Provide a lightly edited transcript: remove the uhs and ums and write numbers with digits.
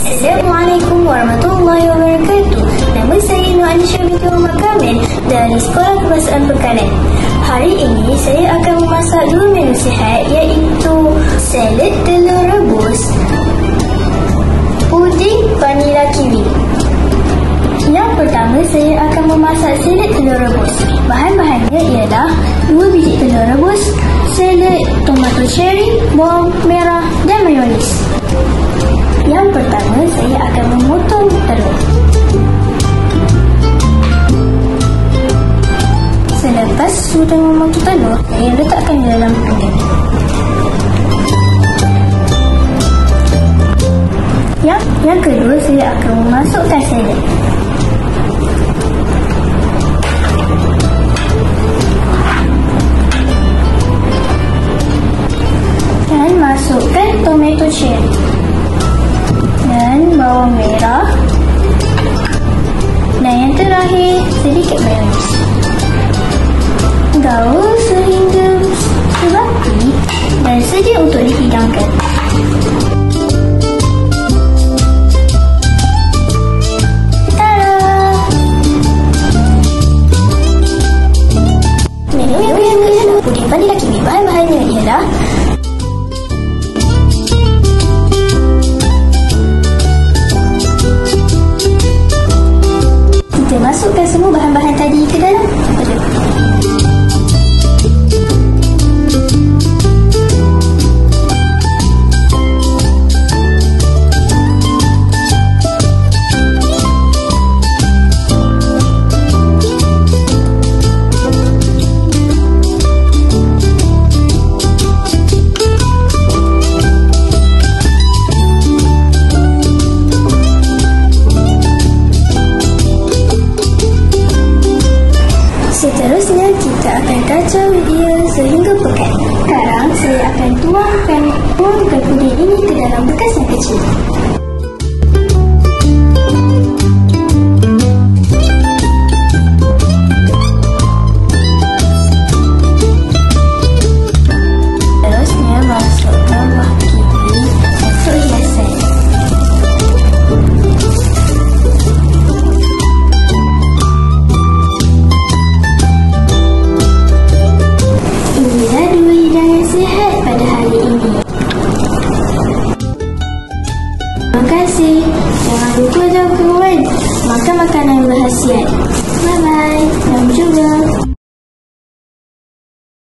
Assalamualaikum warahmatullahi wabarakatuh. Nama saya Nur Anisha binti Muhammad Kamil dari Sekolah Kebangsaan Bekanan. Hari ini saya akan memasak dua menu sihat, iaitu salad telur rebus, puding vanila kiwi. Yang pertama, saya akan memasak salad telur rebus. Bahan-bahannya ialah 2 biji telur rebus, salad, tomato cherry, bawang merah dan mayonis. Yang pertama, saya akan memotong telur. Selepas sudah memotong telur, saya letakkan di dalam piring. Yang kedua, saya akan memasukkan salad. Dan masukkan tomato cherry dan bawang merah, dan yang terakhir sedikit mayonis. Gaul sehingga sebati dan sedia untuk dihidangkan. Tada! Menu yang kedua adalah puding vanila kiwi. Bahan-bahannya ialah masukkan semua bahan-bahan tadi ke dalam puding. Seterusnya, kita akan kacau dia sehingga pekat. Sekarang, saya akan tuangkan puding ini ke dalam bekas yang kecil. Seterusnya, masukkan buah kiwi untuk hiasan. Inilah dua hidangan sihat pada hari ini. Terima kasih. Jangan lupa makan makanan berkhasiat.